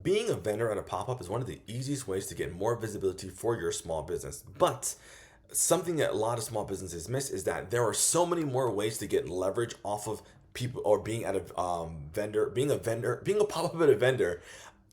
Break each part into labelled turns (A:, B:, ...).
A: Being a vendor at a pop-up is one of the easiest ways to get more visibility for your small business. But something that a lot of small businesses miss is that there are so many more ways to get leverage off of people or being at a being a pop-up at a vendor.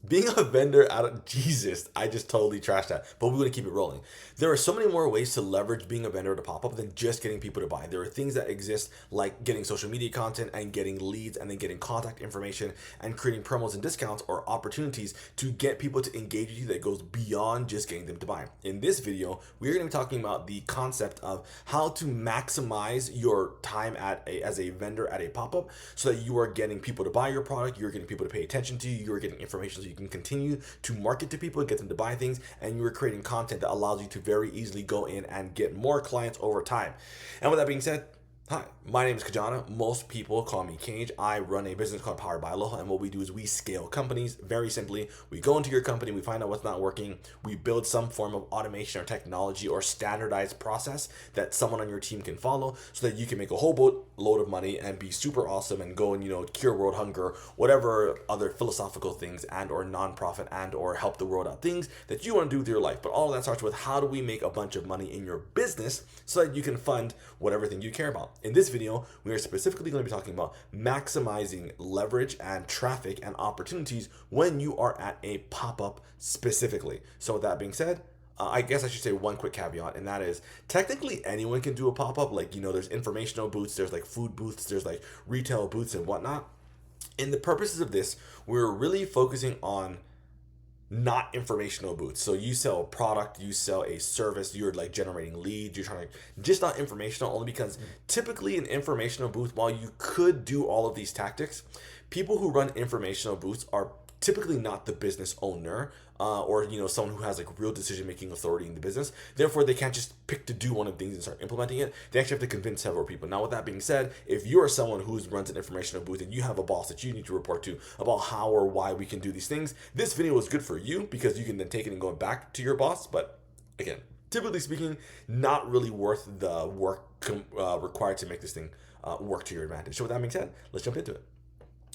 A: Being a vendor out of Jesus, I just totally trashed that, but we're gonna keep it rolling. There are so many more ways to leverage being a vendor at a pop up than just getting people to buy. There are things that exist like getting social media content and getting leads and then getting contact information and creating promos and discounts or opportunities to get people to engage with you that goes beyond just getting them to buy. In this video, we're gonna be talking about the concept of how to maximize your time as a vendor at a pop up so that you are getting people to buy your product, you're getting people to pay attention to you, you're getting information so you can continue to market to people and get them to buy things, and you're creating content that allows you to very easily go in and get more clients over time. And with that being said, hi, my name is Kajana. Most people call me Cage. I run a business called Powered by Aloha, and what we do is we scale companies very simply. We go into your company, we find out what's not working, we build some form of automation or technology or standardized process that someone on your team can follow so that you can make a whole load of money and be super awesome and go and cure world hunger, whatever other philosophical things and or nonprofit and or help the world out things that you want to do with your life. But all of that starts with how do we make a bunch of money in your business so that you can fund whatever thing you care about. In this video, we are specifically going to be talking about maximizing leverage and traffic and opportunities when you are at a pop-up specifically. So with that being said, I guess I should say one quick caveat, and that is technically anyone can do a pop-up. Like, there's informational booths, there's like food booths, there's like retail booths and whatnot. In the purposes of this, we're really focusing on not informational booths. So you sell a product, you sell a service, you're like generating leads, you're trying to just not informational, only because typically an informational booth, while you could do all of these tactics, people who run informational booths are typically not the business owner or someone who has like real decision making authority in the business. Therefore, they can't just pick to do one of things and start implementing it. They actually have to convince several people. Now, with that being said, if you are someone who runs an informational booth and you have a boss that you need to report to about how or why we can do these things, this video is good for you because you can then take it and go back to your boss. But again, typically speaking, not really worth the work required to make this thing work to your advantage. So with that being said, let's jump into it.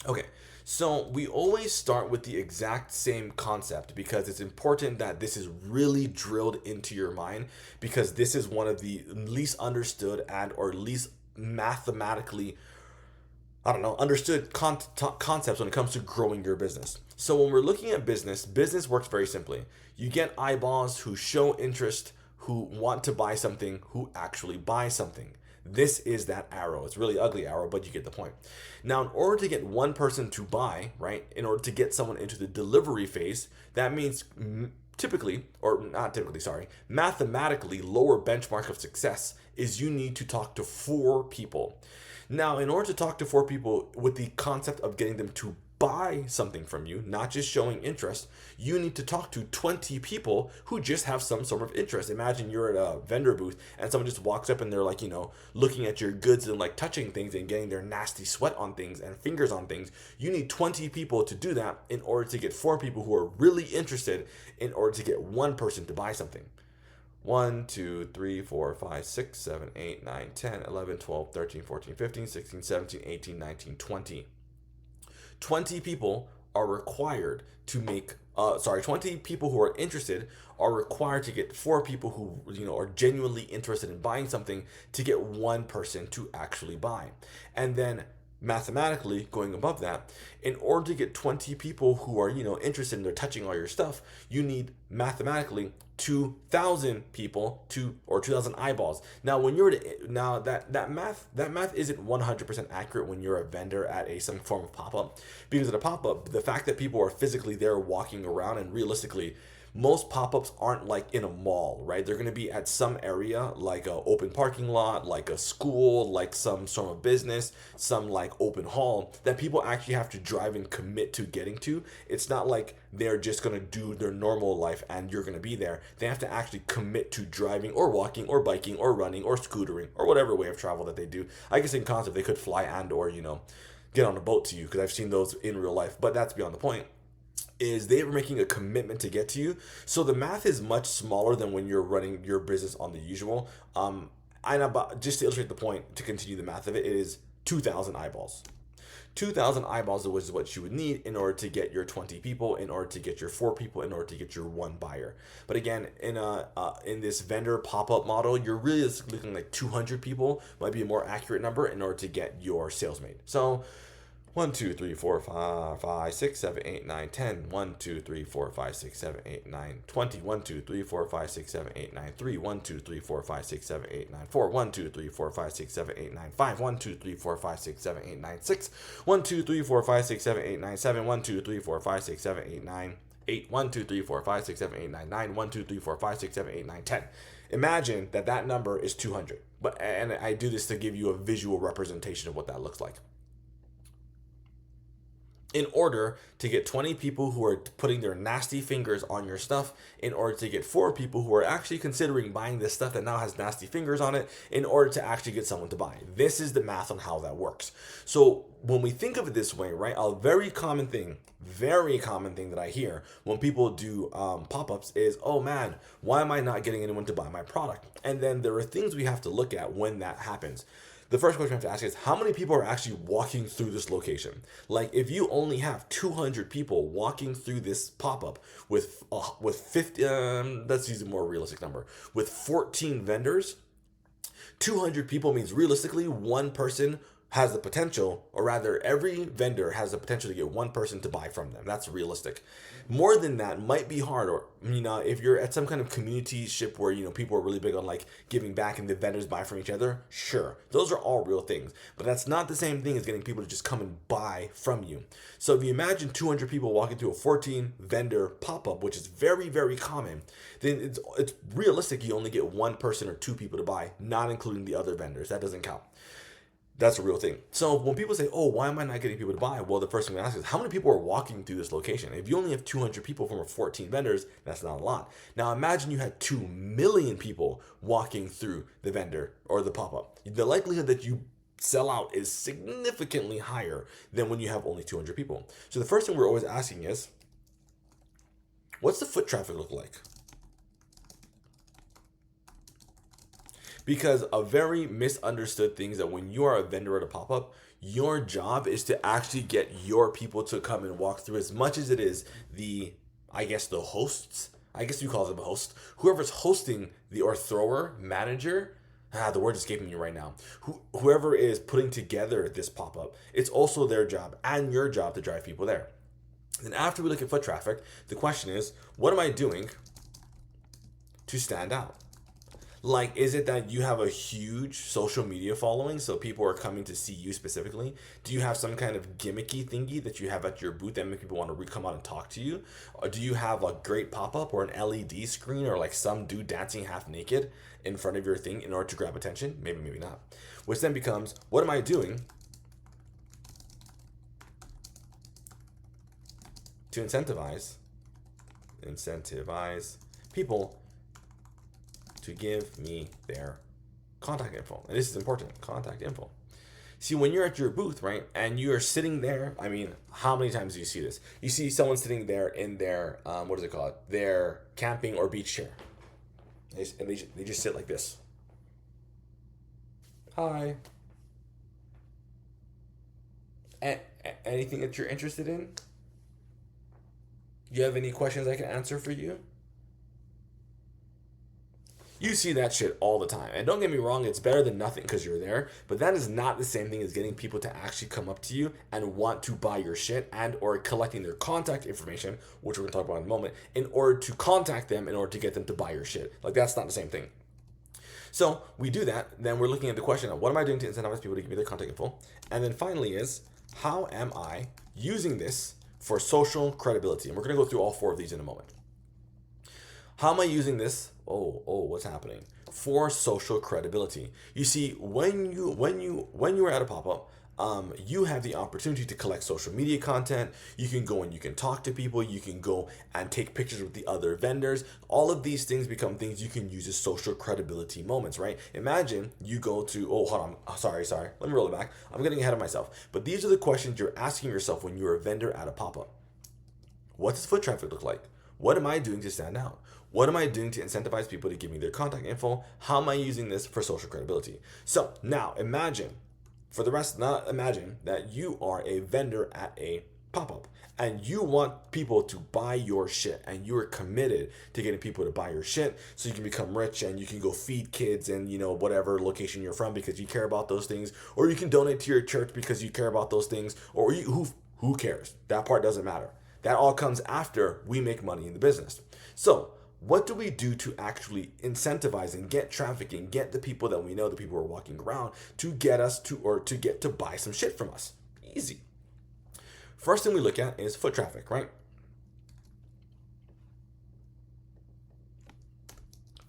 A: Okay, so we always start with the exact same concept because it's important that this is really drilled into your mind, because this is one of the least understood and or least mathematically understood concepts when it comes to growing your business. So when we're looking at business works very simply. You get eyeballs who show interest, who want to buy something, who actually buy something. This is that arrow. It's a really ugly arrow, but you get the point. Now, in order to get one person to buy, right, in order to get someone into the delivery phase, that means mathematically, lower benchmark of success is you need to talk to 4 people. Now, in order to talk to 4 people with the concept of getting them to buy something from you, not just showing interest, you need to talk to 20 people who just have some sort of interest. Imagine you're at a vendor booth and someone just walks up and they're like, looking at your goods and like touching things and getting their nasty sweat on things and fingers on things. You need 20 people to do that in order to get 4 people who are really interested in order to get one person to buy something. 1, 2, 3, 4, 5, 6, 7, 8, 9, 10, 11, 12, 13, 14, 15, 16, 17, 18, 19, 20. 20 people are required to make 20 people who are interested are required to get 4 people who are genuinely interested in buying something to get one person to actually buy. And then mathematically, going above that, in order to get 20 people who are interested in they're touching all your stuff, you need mathematically 2,000 people or 2,000 eyeballs. Now when that math isn't 100% accurate when you're a vendor at some form of pop-up, because at a pop-up, the fact that people are physically there walking around, and realistically most pop-ups aren't like in a mall, right? They're going to be at some area like a open parking lot, like a school, like some sort of business, some like open hall that people actually have to drive and commit to getting to. It's not like they're just going to do their normal life and you're going to be there. They have to actually commit to driving or walking or biking or running or scootering or whatever way of travel that they do. I guess in concept they could fly and or get on a boat to you, because I've seen those in real life, but that's beyond the point. Is they were making a commitment to get to you. So the math is much smaller than when you're running your business on the usual. And just to illustrate the point, to continue the math of it, it is 2,000 eyeballs. 2,000 eyeballs, which is what you would need in order to get your 20 people, in order to get your 4 people, in order to get your 1 buyer. But again, in this vendor pop-up model, you're really looking like 200 people might be a more accurate number in order to get your sales made. So 1, 2, 3, 4, 5, 6, 7, 8, 9, 10. 1, 2, 3, 4, 5, 6, 7, 8, 9, 20. 1, 2, 3, 4, 5, 6, 7, 8, 9, 3. 1, 2, 3, 4, 5, 6, 7, 8, 9, 4. 1, 2, 3, 4, 5, 6, 7, 8, 9, 5. 1, 2, 3, 4, 5, 6, 7, 8, 9, 6. 1, 2, 3, 4, 5, 6, 7, 8, 9, 7. 1, 2, 3, 4, 5, 6, 7, 8, 9, 8. 1, 2, 3, 4, 5, 6, 7, 8, 9, 9. 1, 2, 3, 4, 5, 6, 7, 8, 9, 10. Imagine that number is 200. And I do this to give you a visual representation of what that looks like. In order to get 20 people who are putting their nasty fingers on your stuff, in order to get 4 people who are actually considering buying this stuff that now has nasty fingers on it, in order to actually get someone to buy. This is the math on how that works. So when we think of it this way, right, a very common thing that I hear when people do pop-ups is, oh man, why am I not getting anyone to buy my product? And then there are things we have to look at when that happens. The first question we have to ask is, how many people are actually walking through this location? Like, if you only have 200 people walking through this pop-up with 50, let's use a more realistic number, with 14 vendors, 200 people means realistically one person has the potential, or rather every vendor has the potential to get one person to buy from them. That's realistic. More than that might be hard, or if you're at some kind of community ship where people are really big on like giving back and the vendors buy from each other, sure, those are all real things, but that's not the same thing as getting people to just come and buy from you. So if you imagine 200 people walking through a 14 vendor pop-up, which is very, very common, then it's realistic you only get one person or 2 people to buy, not including the other vendors. That doesn't count. That's a real thing. So when people say, oh, why am I not getting people to buy? Well, the first thing we ask is, how many people are walking through this location? If you only have 200 people from 14 vendors, that's not a lot. Now imagine you had 2 million people walking through the vendor or the pop-up. The likelihood that you sell out is significantly higher than when you have only 200 people. So the first thing we're always asking is, what's the foot traffic look like? Because a very misunderstood thing is that when you are a vendor at a pop-up, your job is to actually get your people to come and walk through, as much as it is the hosts. I guess you call them a host. Whoever's hosting or thrower, manager, the word is escaping me right now. Whoever is putting together this pop-up, it's also their job and your job to drive people there. Then after we look at foot traffic, the question is, what am I doing to stand out? Like, is it that you have a huge social media following, so people are coming to see you specifically? Do you have some kind of gimmicky thingy that you have at your booth that make people want to come out and talk to you? Or do you have a great pop-up or an LED screen or like some dude dancing half naked in front of your thing in order to grab attention? Maybe, maybe not. Which then becomes, what am I doing to incentivize people to give me their contact info? And this is important, contact info. See, when you're at your booth, right, and you're sitting there, I mean, how many times do you see this? You see someone sitting there in their, their camping or beach chair. And they just sit like this. Hi. Anything that you're interested in? You have any questions I can answer for you? You see that shit all the time. And don't get me wrong, it's better than nothing because you're there, but that is not the same thing as getting people to actually come up to you and want to buy your shit, and or collecting their contact information, which we're going to talk about in a moment, in order to contact them in order to get them to buy your shit. Like, that's not the same thing. So we do that, then we're looking at the question of, what am I doing to incentivize people to give me their contact info? And then finally is, how am I using this for social credibility? And we're going to go through all 4 of these in a moment. How am I using this? What's happening? For social credibility. You see, when you are at a pop-up, you have the opportunity to collect social media content. You can go and you can talk to people. You can go and take pictures with the other vendors. All of these things become things you can use as social credibility moments, right? Imagine you go to, hold on. Sorry. Let me roll it back. I'm getting ahead of myself. But these are the questions you're asking yourself when you're a vendor at a pop-up. What does foot traffic look like? What am I doing to stand out? What am I doing to incentivize people to give me their contact info? How am I using this for social credibility? So now imagine For the rest, now imagine that you are a vendor at a pop-up and you want people to buy your shit and you are committed to getting people to buy your shit so you can become rich and you can go feed kids in, whatever location you're from because you care about those things, or you can donate to your church because you care about those things, or who cares? That part doesn't matter. That all comes after we make money in the business. So what do we do to actually incentivize and get traffic and get the people that we know, the people who are walking around, to get us to get to buy some shit from us? Easy. First thing we look at is foot traffic, right?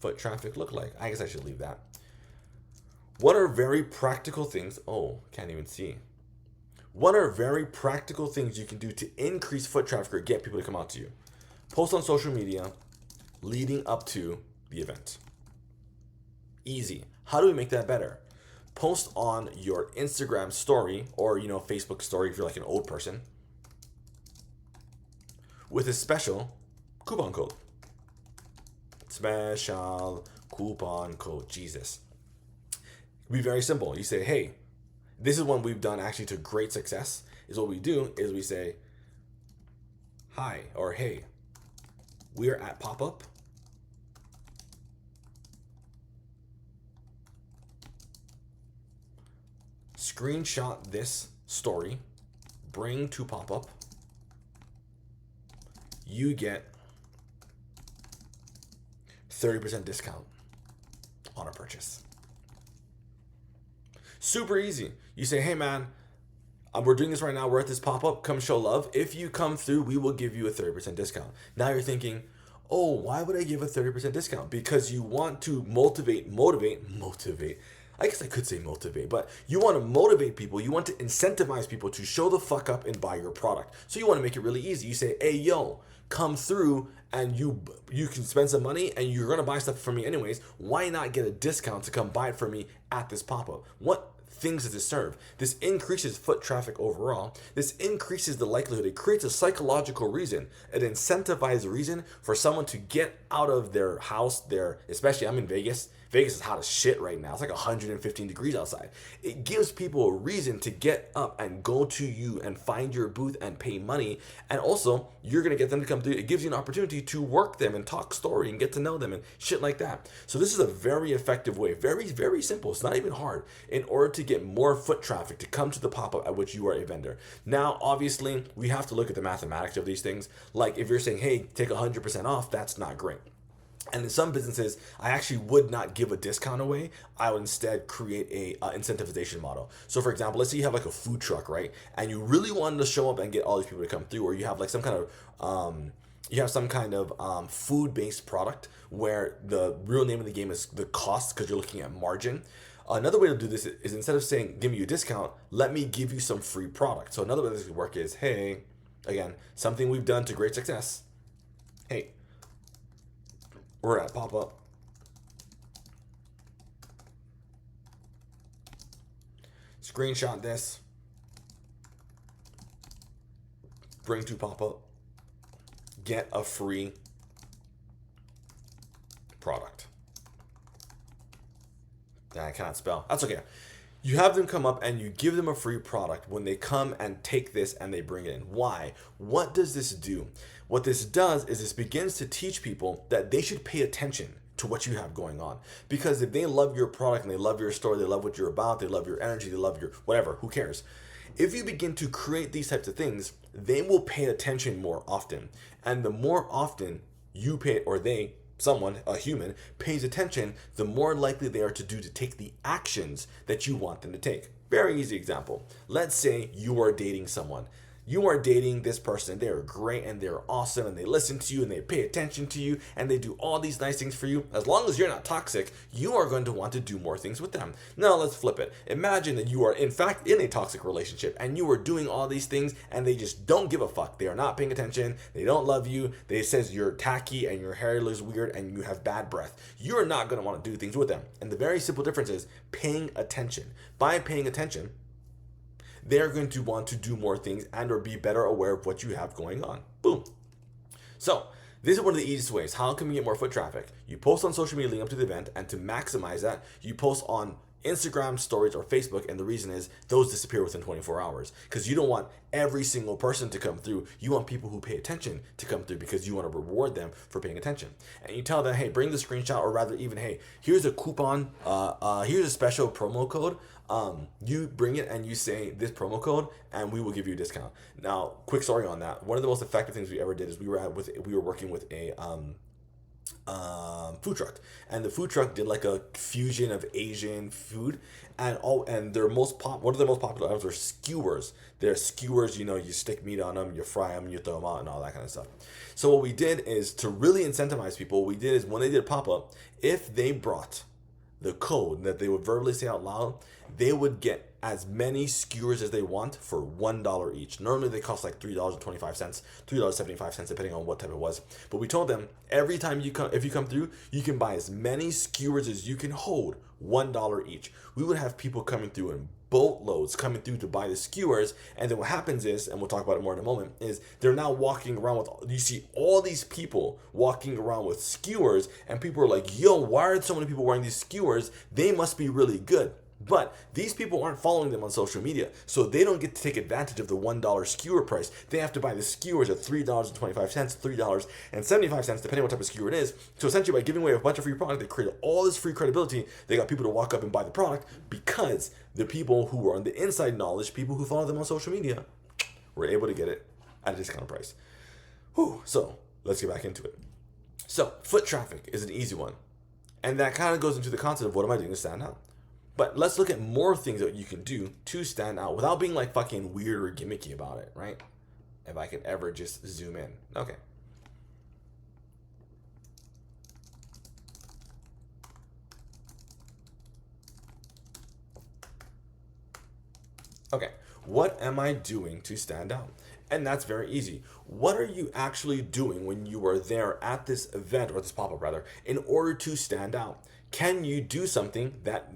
A: Foot traffic look like? I guess I should leave that. What are very practical things? Oh, can't even see. What are very practical things you can do to increase foot traffic or get people to come out to you? Post on social media leading up to the event. Easy. How do we make that better? Post on your Instagram story or Facebook story if you're like an old person with a special coupon code. Special coupon code. Jesus. It'd be very simple. You say, hey, this is one we've done actually to great success. Is what we do is we say, hi or hey, we are at pop-up. Screenshot this story, bring to pop-up. You get 30% discount on a purchase. Super easy. You say, hey man, we're doing this right now. We're at this pop-up. Come show love. If you come through, we will give you a 30% discount. Now you're thinking, oh, why would I give a 30% discount? Because you want to motivate. I guess I could say motivate, but you want to motivate people. You want to incentivize people to show the fuck up and buy your product. So you want to make it really easy. You say, hey, yo, come through and you can spend some money and you're going to buy stuff from me anyways. Why not get a discount to come buy it from me at this pop-up? What things does it serve? This increases foot traffic overall. This increases the likelihood. It creates a psychological reason, an incentivized reason for someone to get out of their house, especially I'm in Vegas. Vegas is hot as shit right now. It's like 115 degrees outside. It gives people a reason to get up and go to you and find your booth and pay money. And also, you're going to get them to come through. It gives you an opportunity to work them and talk story and get to know them and shit like that. So this is a very effective way. Very, very simple. It's not even hard in order to get more foot traffic to come to the pop-up at which you are a vendor. Now, obviously, we have to look at the mathematics of these things. Like if you're saying, hey, take 100% off, that's not great. And in some businesses, I actually would not give a discount away. I would instead create a incentivization model. So for example, let's say you have like a food truck, right? And you really wanted to show up and get all these people to come through, or you have like some kind of food-based product where the real name of the game is the cost because you're looking at margin. Another way to do this is instead of saying, give me a discount, let me give you some free product. So another way this could work is, hey, again, something we've done to great success. Hey, we're at pop-up. Screenshot this. Bring to pop-up. Get a free product. I cannot spell. That's okay. You have them come up and you give them a free product when they come and take this and they bring it in. Why? What does this do? What this does is this begins to teach people that they should pay attention to what you have going on. Because if they love your product and they love your story, they love what you're about, they love your energy, they love your whatever, who cares? If you begin to create these types of things, they will pay attention more often. And the more often you pay, or they, someone, a human, pays attention, the more likely they are to take the actions that you want them to take. Very easy example. Let's say you are dating someone. You are dating this person. They are great and they're awesome and they listen to you and they pay attention to you and they do all these nice things for you. As long as you're not toxic, you are going to want to do more things with them. Now let's flip it. Imagine that you are in fact in a toxic relationship and you are doing all these things and they just don't give a fuck. They are not paying attention. They don't love you. They says you're tacky and your hair looks weird and you have bad breath. You're not going to want to do things with them. And the very simple difference is paying attention. By paying attention, they're going to want to do more things and or be better aware of what you have going on. Boom. So this is one of the easiest ways. How can we get more foot traffic? You post on social media leading up to the event, and to maximize that, you post on Instagram stories or Facebook, and the reason is those disappear within 24 hours because you don't want every single person to come through. You want people who pay attention to come through because you want to reward them for paying attention. And you tell them, hey, bring the screenshot, or rather even, hey, here's a coupon, here's a special promo code. You bring it and you say this promo code and we will give you a discount. Now, quick story on that. One of the most effective things we ever did is we were working with a food truck, and the food truck did like a fusion of Asian food, and one of their most popular items were skewers. They're skewers, you stick meat on them, you fry them, you throw them out, and all that kind of stuff. So what we did is, to really incentivize people, what we did is when they did a pop-up, if they brought the code that they would verbally say out loud, they would get as many skewers as they want for $1 each. Normally they cost like $3.25, $3.75, depending on what type it was. But we told them every time if you come through, you can buy as many skewers as you can hold, $1 each. We would have people coming through in boatloads coming through to buy the skewers, and then what happens is, and we'll talk about it more in a moment, is they're now walking around with, you see all these people walking around with skewers, and people are like, yo, why are so many people wearing these skewers? They must be really good. But these people aren't following them on social media, so they don't get to take advantage of the $1 skewer price. They have to buy the skewers at $3.25, $3.75, depending on what type of skewer it is. So essentially, by giving away a bunch of free product, they created all this free credibility. They got people to walk up and buy the product because the people who were on the inside knowledge, people who follow them on social media, were able to get it at a discounted price. So let's get back into it. So foot traffic is an easy one, and that kind of goes into the concept of what am I doing to stand out. But let's look at more things that you can do to stand out without being like fucking weird or gimmicky about it, right? If I can ever just zoom in. Okay. Okay, what am I doing to stand out? And that's very easy. What are you actually doing when you are there at this event, or this pop-up rather, in order to stand out? Can you do something that,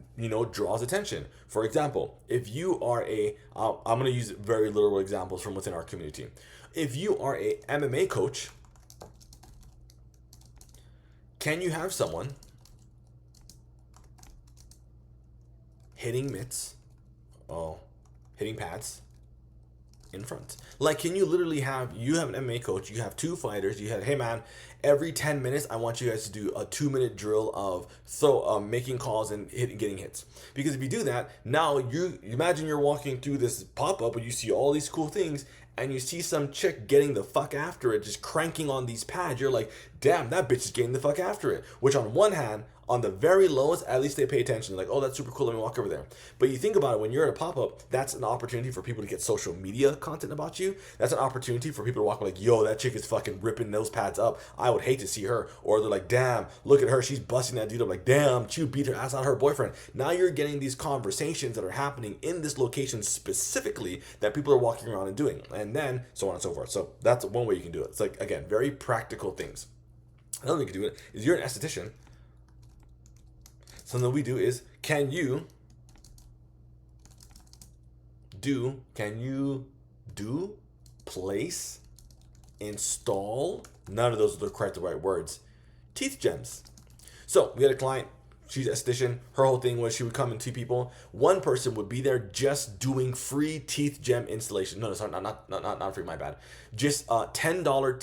A: draws attention? For example, if you are I'm going to use very literal examples from within our community. If you are a MMA coach, can you have someone hitting mitts, hitting pads in front? Like, can you literally have an MMA coach, you have two fighters, you have, hey man, every 10 minutes I want you guys to do a 2-minute drill of making calls and getting hits. Because if you do that, now you imagine you're walking through this pop-up and you see all these cool things, and you see some chick getting the fuck after it, just cranking on these pads. You're like, damn, that bitch is getting the fuck after it. Which on one hand, on the very lowest, at least they pay attention. They're like, oh, that's super cool, let me walk over there. But you think about it, when you're at a pop-up, that's an opportunity for people to get social media content about you. That's an opportunity for people to walk like, yo, that chick is fucking ripping those pads up. I would hate to see her. Or they're like, damn, look at her, she's busting that dude up. Like, damn, she beat her ass on her boyfriend. Now you're getting these conversations that are happening in this location specifically that people are walking around and doing. And then so on and so forth. So that's one way you can do it. It's like, again, very practical things. Another way you can do it is, you're an esthetician. Something we do is, can you place, install, none of those are the right words, teeth gems. So we had a client, she's an esthetician. Her whole thing was she would come in two people. One person would be there just doing free teeth gem installation. No, sorry, not free, my bad. Just $10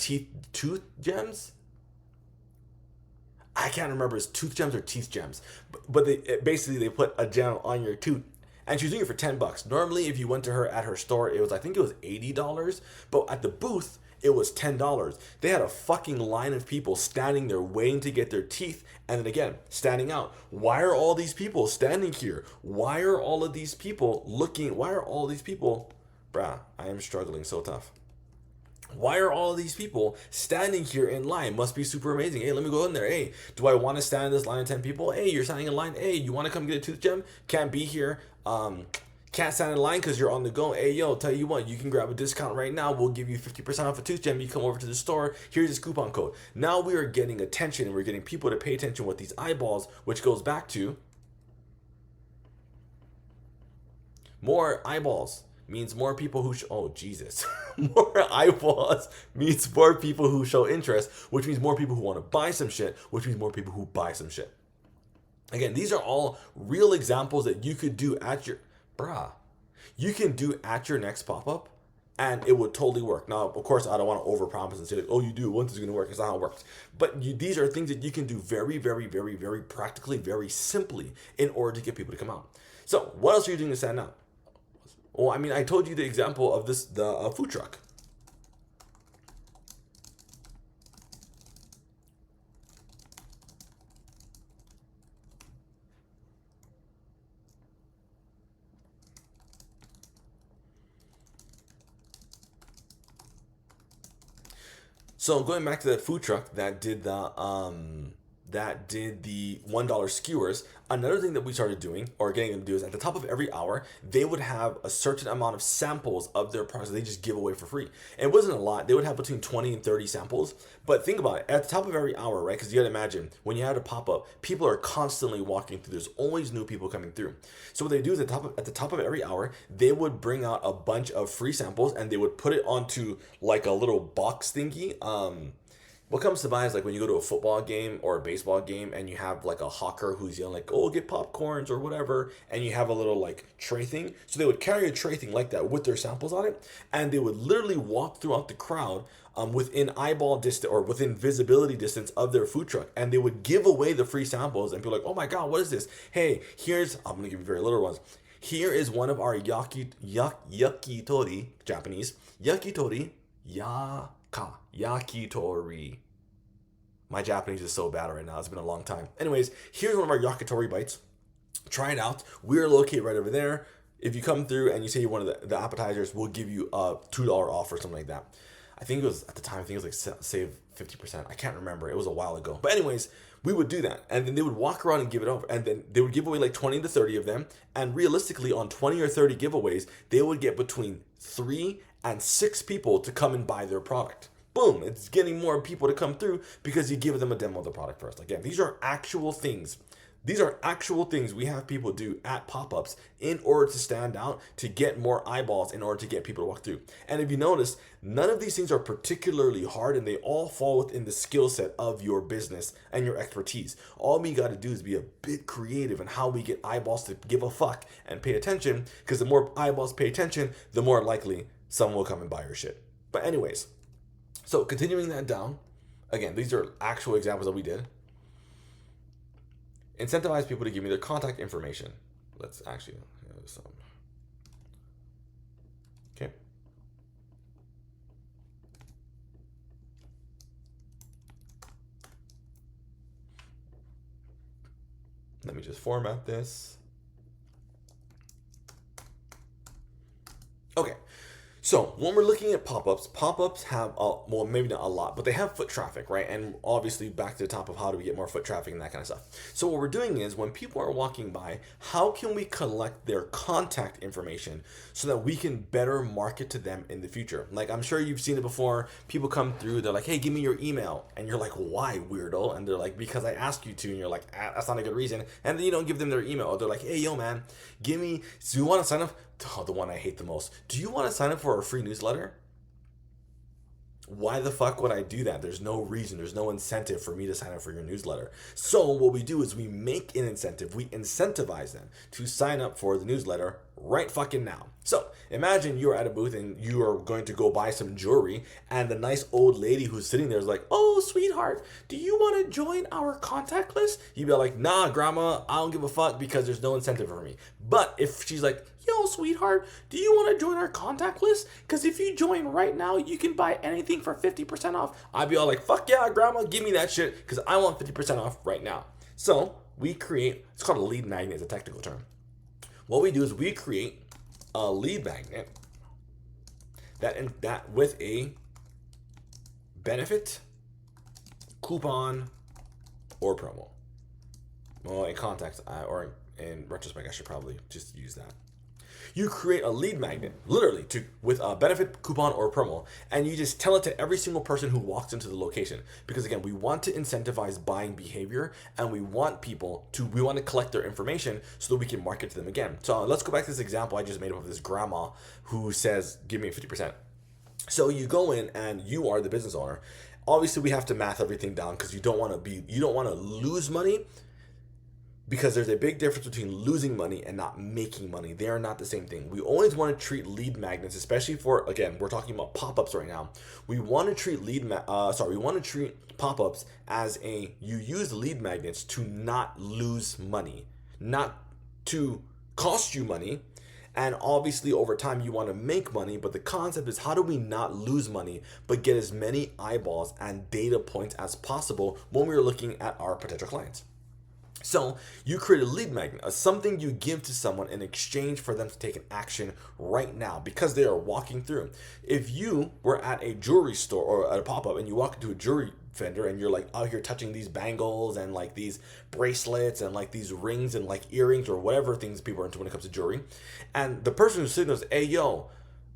A: tooth gems. I can't remember, it's tooth gems or teeth gems, but they put a gem on your tooth, and she's doing it for $10. Normally, if you went to her at her store, it was $80, but at the booth it was $10. They had a fucking line of people standing there waiting to get their teeth, and then again standing out. Why are all these people standing here? Why are all of these people looking? Why are all these people? Bruh, I am struggling so tough. Why are all of these people standing here in line? Must be super amazing. Hey, let me go in there. Hey, do I want to stand in this line of 10 people? Hey, you're standing in line. Hey, you want to come get a tooth gem? Can't be here. Can't stand in line because you're on the go. Hey, yo, tell you what, you can grab a discount right now. We'll give you 50% off a tooth gem. You come over to the store. Here's this coupon code. Now we are getting attention, and we're getting people to pay attention with these eyeballs, which goes back to more eyeballs. Means more people who more eyeballs means more people who show interest, which means more people who want to buy some shit, which means more people who buy some shit. Again, these are all real examples that you could do at your bruh. You can do at your next pop-up and it would totally work. Now, of course, I don't want to overpromise and say like, oh, you do it once, it's going to work. It's not how it works. But these are things that you can do very, very, very, very practically, very simply in order to get people to come out. So what else are you doing to stand out? Well, I mean, I told you the example of the food truck. So going back to that food truck that did the $1 skewers, another thing that we started doing or getting them to do is at the top of every hour, they would have a certain amount of samples of their products that they just give away for free. And it wasn't a lot. They would have between 20 and 30 samples. But think about it, at the top of every hour, right? Because you gotta imagine when you had a pop-up, people are constantly walking through. There's always new people coming through. So what they do is at the top of every hour, they would bring out a bunch of free samples and they would put it onto like a little box thingy. What comes to mind is like when you go to a football game or a baseball game and you have like a hawker who's yelling like, oh, get popcorns or whatever, and you have a little like tray thing. So they would carry a tray thing like that with their samples on it, and they would literally walk throughout the crowd within eyeball distance or within visibility distance of their food truck, and they would give away the free samples and be like, oh my God, what is this? Hey, I'm gonna give you very little ones. Here is one of our yakitori, Japanese, yakitori, yakitori. My Japanese is so bad right now. It's been a long time. Anyways, here's one of our yakitori bites. Try it out. We're located right over there. If you come through and you say you're one of the appetizers, we'll give you a $2 off or something like that. I think it was at the time, I think it was like save 50%. I can't remember. It was a while ago. But anyways, we would do that. And then they would walk around and give it over. And then they would give away like 20 to 30 of them. And realistically, on 20 or 30 giveaways, they would get between 3 and 6 people to come and buy their product. Boom, it's getting more people to come through because you give them a demo of the product first. Again, these are actual things. These are actual things we have people do at pop-ups in order to stand out, to get more eyeballs, in order to get people to walk through. And if you notice, none of these things are particularly hard and they all fall within the skill set of your business and your expertise. All we got to do is be a bit creative in how we get eyeballs to give a fuck and pay attention, because the more eyeballs pay attention, the more likely someone will come and buy your shit. But anyways, so continuing that down, again, these are actual examples that we did. Incentivize people to give me their contact information. Let's actually have some. Okay. Let me just format this. Okay. So when we're looking at pop-ups have, well, maybe not a lot, but they have foot traffic, right? And obviously back to the top of how do we get more foot traffic and that kind of stuff. So what we're doing is when people are walking by, how can we collect their contact information so that we can better market to them in the future? Like, I'm sure you've seen it before. People come through, they're like, hey, give me your email. And you're like, why, weirdo? And they're like, because I asked you to. And you're like, that's not a good reason. And then you don't give them their email. Or they're like, hey, yo, man, do you want to sign up? Oh, the one I hate the most. Do you want to sign up for our free newsletter? Why the fuck would I do that? There's no reason. There's no incentive for me to sign up for your newsletter. So what we do is we make an incentive. We incentivize them to sign up for the newsletter right fucking now. So imagine you're at a booth and you are going to go buy some jewelry, and the nice old lady who's sitting there is like, oh, sweetheart, do you want to join our contact list? You'd be like, nah, grandma, I don't give a fuck because there's no incentive for me. But if she's like, yo, sweetheart, do you want to join our contact list? Because if you join right now, you can buy anything for 50% off. I'd be all like, fuck yeah, grandma, give me that shit because I want 50% off right now. So we create, it's called a lead magnet, it's a technical term. What we do is we create a lead magnet that with a benefit, coupon, or promo. Well, in context, or in retrospect, I should probably just use that. You create a lead magnet, literally, with a benefit, coupon, or promo, and you just tell it to every single person who walks into the location. Because again, we want to incentivize buying behavior, and we want to collect their information so that we can market to them again. So let's go back to this example I just made up of this grandma who says, give me 50%. So you go in and you are the business owner. Obviously, we have to math everything down because you don't want to lose money, because there's a big difference between losing money and not making money. They are not the same thing. We always want to treat lead magnets, especially for, again, we're talking about pop-ups right now. We want to treat we want to treat pop-ups as you use lead magnets to not lose money, not to cost you money. And obviously over time you want to make money, but the concept is, how do we not lose money but get as many eyeballs and data points as possible when we're looking at our potential clients? So you create a lead magnet, something you give to someone in exchange for them to take an action right now because they are walking through. If you were at a jewelry store or at a pop-up and you walk into a jewelry vendor and you're like out here touching these bangles and like these bracelets and like these rings and like earrings or whatever things people are into when it comes to jewelry, and the person who's sitting there says, hey, yo,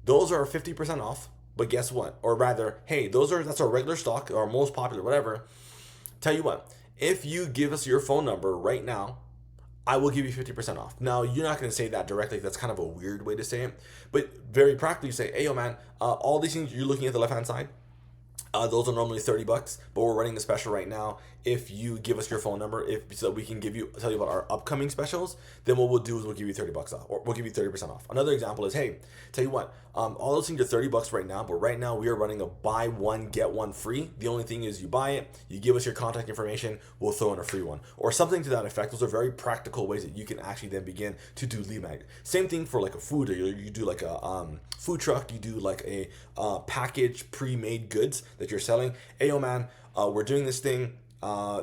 A: those are 50% off, but guess what? Or rather, hey, that's our regular stock, our most popular, whatever. Tell you what, if you give us your phone number right now, I will give you 50% off. Now, you're not going to say that directly. That's kind of a weird way to say it. But very practically, you say, hey, yo, man, all these things you're looking at the left-hand side, those are normally $30, but we're running a special right now. If you give us your phone number, so we can tell you about our upcoming specials, then what we'll do is we'll give you $30 off, or we'll give you 30% off. Another example is, hey, tell you what, all those things are $30 right now, but right now we are running a buy one get one free. The only thing is, you buy it, you give us your contact information, we'll throw in a free one, or something to that effect. Those are very practical ways that you can actually then begin to do lead magnet. Same thing for like a food, or you do like a food truck, you do like a package pre-made goods that you're selling. Hey, yo, man, we're doing this thing.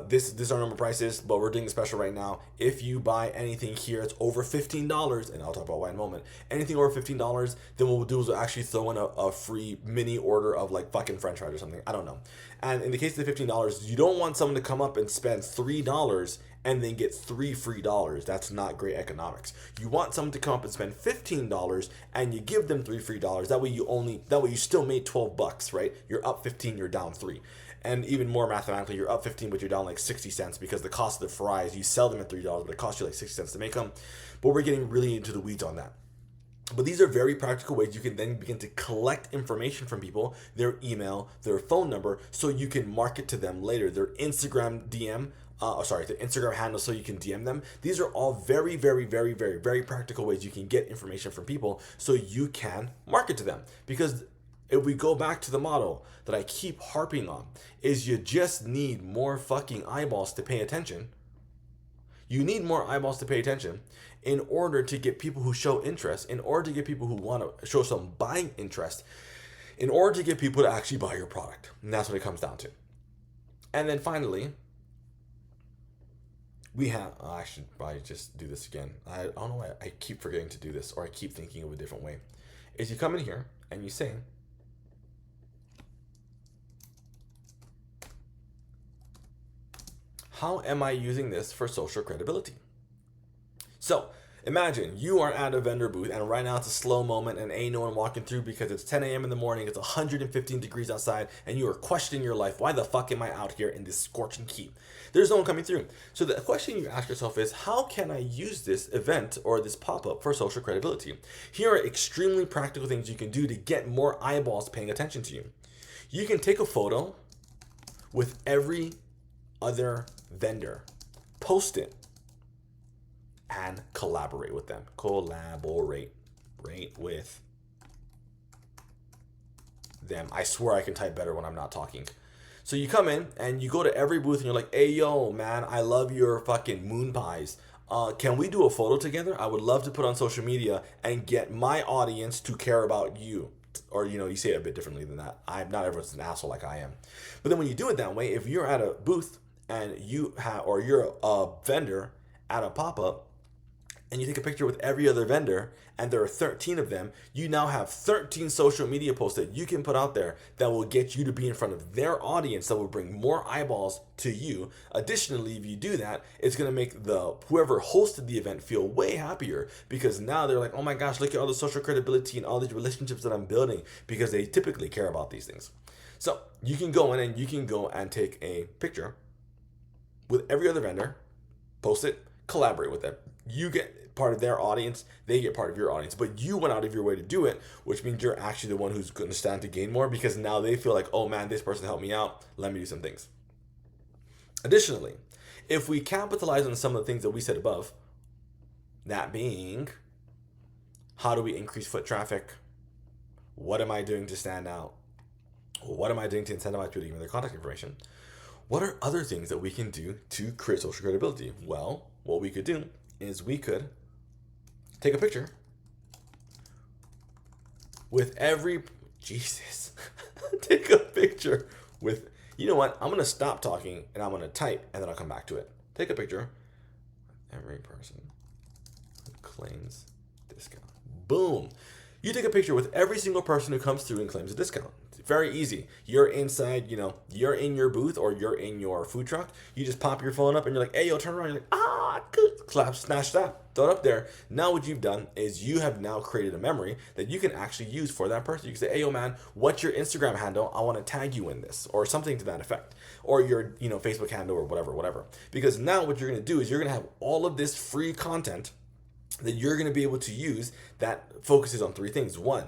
A: This is our number prices, but we're doing a special right now. If you buy anything here, it's over $15, and I'll talk about why in a moment. Anything over $15, then what we'll do is we'll actually throw in a free mini order of like fucking French fries or something. I don't know. And in the case of the $15, you don't want someone to come up and spend $3 and then get $3 free. That's not great economics. You want someone to come up and spend $15 and you give them $3 free. That way you still made $12, right? You're up 15, you're down 3. And even more mathematically, you're up 15, but you're down like 60 cents because the cost of the fries, you sell them at $3, but it costs you like 60 cents to make them. But we're getting really into the weeds on that. But these are very practical ways you can then begin to collect information from people, their email, their phone number, so you can market to them later, their Instagram DM, their Instagram handle, so you can DM them. These are all very, very, very, very, very practical ways you can get information from people so you can market to them. Because if we go back to the model that I keep harping on, is you just need more fucking eyeballs to pay attention. You need more eyeballs to pay attention in order to get people who show interest, in order to get people who want to show some buying interest, in order to get people to actually buy your product. And that's what it comes down to. And then finally, I should probably just do this again. I don't know why I keep forgetting to do this, or I keep thinking of a different way. Is you come in here and you say, how am I using this for social credibility? So imagine you are at a vendor booth and right now it's a slow moment and ain't no one walking through because it's 10 a.m. in the morning, it's 115 degrees outside, and you are questioning your life. Why the fuck am I out here in this scorching heat? There's no one coming through. So the question you ask yourself is, how can I use this event or this pop-up for social credibility? Here are extremely practical things you can do to get more eyeballs paying attention to you. You can take a photo with every other vendor, post it, and collaborate with them. Collaborate with them. I swear I can type better when I'm not talking. So you come in and you go to every booth and you're like, hey, yo, man, I love your fucking moon pies. Can we do a photo together? I would love to put on social media and get my audience to care about you. Or, you say it a bit differently than that. Not everyone's an asshole like I am. But then when you do it that way, if you're at a booth and you're a vendor at a pop-up, and you take a picture with every other vendor, and there are 13 of them, you now have 13 social media posts that you can put out there that will get you to be in front of their audience, that will bring more eyeballs to you. Additionally, if you do that, it's going to make whoever hosted the event feel way happier, because now they're like, oh my gosh, look at all the social credibility and all these relationships that I'm building, because they typically care about these things. So you can go in and you can go and take a picture with every other vendor, post it, collaborate with them. You get part of their audience, they get part of your audience, but you went out of your way to do it, which means you're actually the one who's going to stand to gain more, because now they feel like, oh man, this person helped me out, let me do some things. Additionally, If we capitalize on some of the things that we said above, that being, how do we increase foot traffic? What am I doing to stand out? What am I doing to incentivize people to give me their contact information? What are other things that we can do to create social credibility? Well, what we could do is we could take a picture with every, Jesus, take a picture with, you know what? I'm going to stop talking and I'm going to type and then I'll come back to it. Take a picture. Every person who claims discount. Boom. You take a picture with every single person who comes through and claims a discount. It's very easy. You're inside, you're in your booth or you're in your food truck. You just pop your phone up and you're like, hey, yo, turn around. You're like, good. Clap, snatch that. Throw it up there. Now what you've done is you have now created a memory that you can actually use for that person. You can say, hey, yo, man, what's your Instagram handle? I want to tag you in this, or something to that effect, or your, Facebook handle or whatever. Because now what you're going to do is you're going to have all of this free content that you're going to be able to use that focuses on three things. One,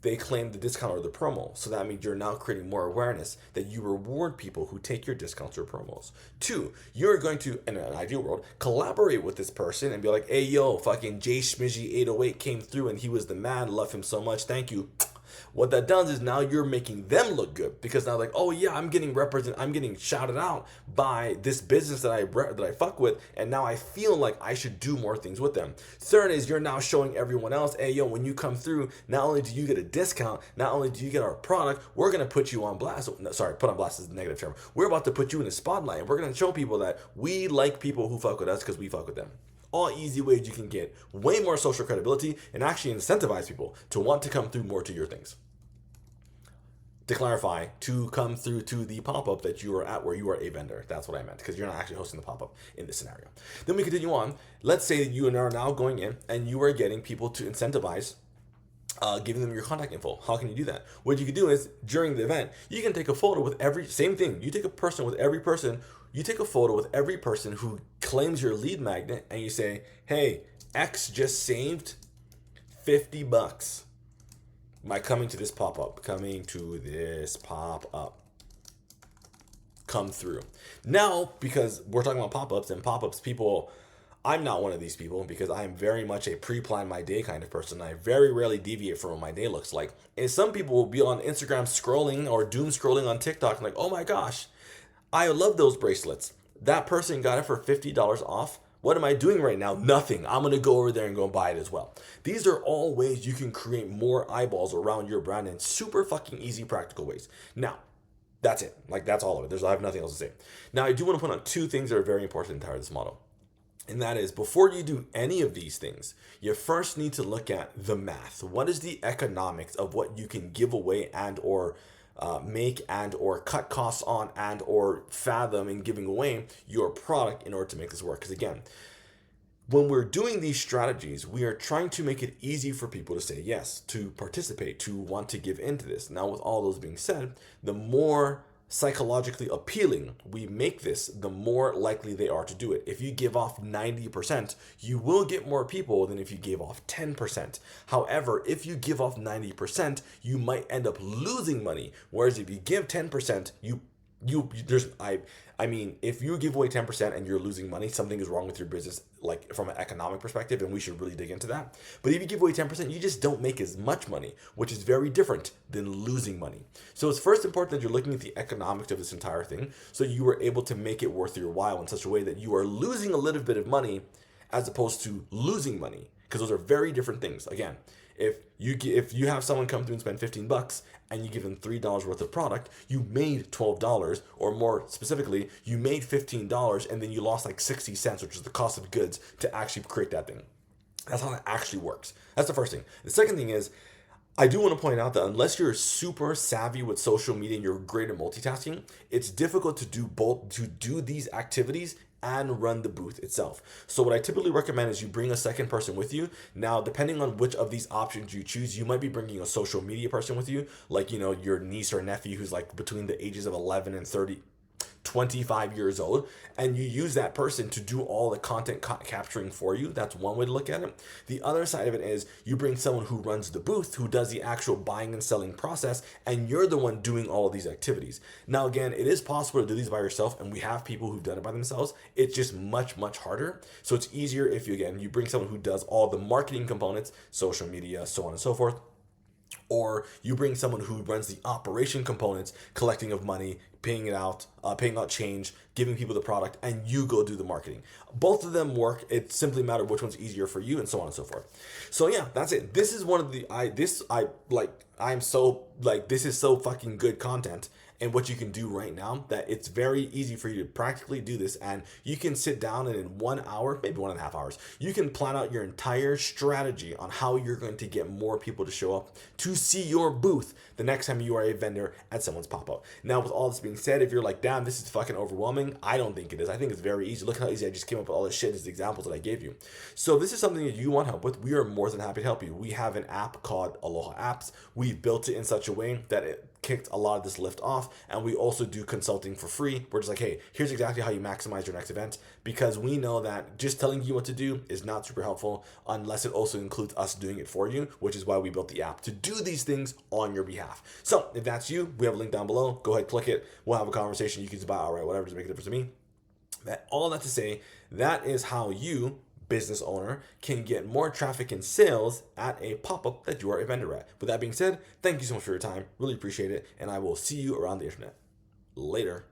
A: they claim the discount or the promo. So that means you're now creating more awareness that you reward people who take your discounts or promos. Two, you're going to, in an ideal world, collaborate with this person and be like, hey, yo, fucking Jay Schmizzy 808 came through and he was the man. Love him so much. Thank you. What that does is now you're making them look good, because now like, oh yeah, I'm getting shouted out by this business that I fuck with, and now I feel like I should do more things with them. Third is you're now showing everyone else, hey yo, when you come through, not only do you get a discount, not only do you get our product, we're gonna put you on blast. No, sorry, put on blast is a negative term. We're about to put you in the spotlight, and we're gonna show people that we like people who fuck with us because we fuck with them. All easy ways you can get way more social credibility and actually incentivize people to want to come through more to your things. To clarify, to come through to the pop-up that you are at where you are a vendor. That's what I meant, because you're not actually hosting the pop-up in this scenario. Then we continue on. Let's say that you are now going in and you are getting people to incentivize giving them your contact info. How can you do that? What you can do is during the event, you can take a photo with same thing. You take a photo with every person who claims your lead magnet, and you say, hey, X just saved $50 by coming to this pop-up. Come through. Now, because we're talking about pop-ups and pop-ups, people, I'm not one of these people because I am very much a pre-plan my day kind of person. I very rarely deviate from what my day looks like. And some people will be on Instagram scrolling or doom scrolling on TikTok and like, oh my gosh, I love those bracelets. That person got it for $50 off. What am I doing right now? Nothing. I'm going to go over there and go buy it as well. These are all ways you can create more eyeballs around your brand in super fucking easy, practical ways. Now, that's it. Like, that's all of it. I have nothing else to say. Now, I do want to point out two things that are very important in the entire this model. And that is, before you do any of these things, you first need to look at the math. What is the economics of what you can give away and or make and or cut costs on and or fathom in giving away your product in order to make this work? Because again, when we're doing these strategies, we are trying to make it easy for people to say yes, to participate, to want to give into this. Now, with all those being said, the more psychologically appealing we make this, the more likely they are to do it. If you give off 90%, you will get more people than if you gave off 10%. However, if you give off 90%, you might end up losing money. Whereas if you give 10%, if you give away 10% and you're losing money, something is wrong with your business, like from an economic perspective, and we should really dig into that. But if you give away 10%, you just don't make as much money, which is very different than losing money. So it's first important that you're looking at the economics of this entire thing, so you are able to make it worth your while in such a way that you are losing a little bit of money as opposed to losing money, because those are very different things. Again, if you have someone come through and spend $15 and you give them $3 worth of product, you made $12, or more specifically, you made $15 and then you lost like 60 cents, which is the cost of goods to actually create that thing. That's how it actually works. That's the first thing. The second thing is, I do want to point out that unless you're super savvy with social media and you're great at multitasking, it's difficult to do these activities and run the booth itself. So what I typically recommend is you bring a second person with you. Now, depending on which of these options you choose, you might be bringing a social media person with you, like, your niece or nephew who's like between the ages of 11 and 30, 25 years old, and you use that person to do all the content capturing for you. That's one way to look at it. The other side of it is you bring someone who runs the booth, who does the actual buying and selling process, and you're the one doing all of these activities. Now, again, it is possible to do these by yourself, and we have people who've done it by themselves. It's just much, much harder. So it's easier if you, again, you bring someone who does all the marketing components, social media, so on and so forth, or you bring someone who runs the operation components, collecting of money, paying out change, giving people the product, and you go do the marketing. Both of them work. It simply matters which one's easier for you, and so on and so forth. So yeah, that's it. This is one of the this is so fucking good content, and what you can do right now, that it's very easy for you to practically do this, and you can sit down and in 1 hour, maybe 1.5 hours, you can plan out your entire strategy on how you're going to get more people to show up to see your booth the next time you are a vendor at someone's pop-up. Now, with all this being said, if you're like, damn, this is fucking overwhelming, I don't think it is. I think it's very easy. Look how easy I just came up with all this shit, these examples that I gave you. So if this is something that you want help with, we are more than happy to help you. We have an app called Aloha Apps. We've built it in such a way that it kicked a lot of this lift off, and we also do consulting for free. We're just like, hey, here's exactly how you maximize your next event, because we know that just telling you what to do is not super helpful unless it also includes us doing it for you, which is why we built the app to do these things on your behalf. So if that's you, we have a link down below. Go ahead, click it. We'll have a conversation. You can just buy, all right, whatever, doesn't make a difference to me. All that to say, that is how you, business owner, can get more traffic and sales at a pop-up that you are a vendor at. With that being said, thank you so much for your time. Really appreciate it. And I will see you around the internet. Later.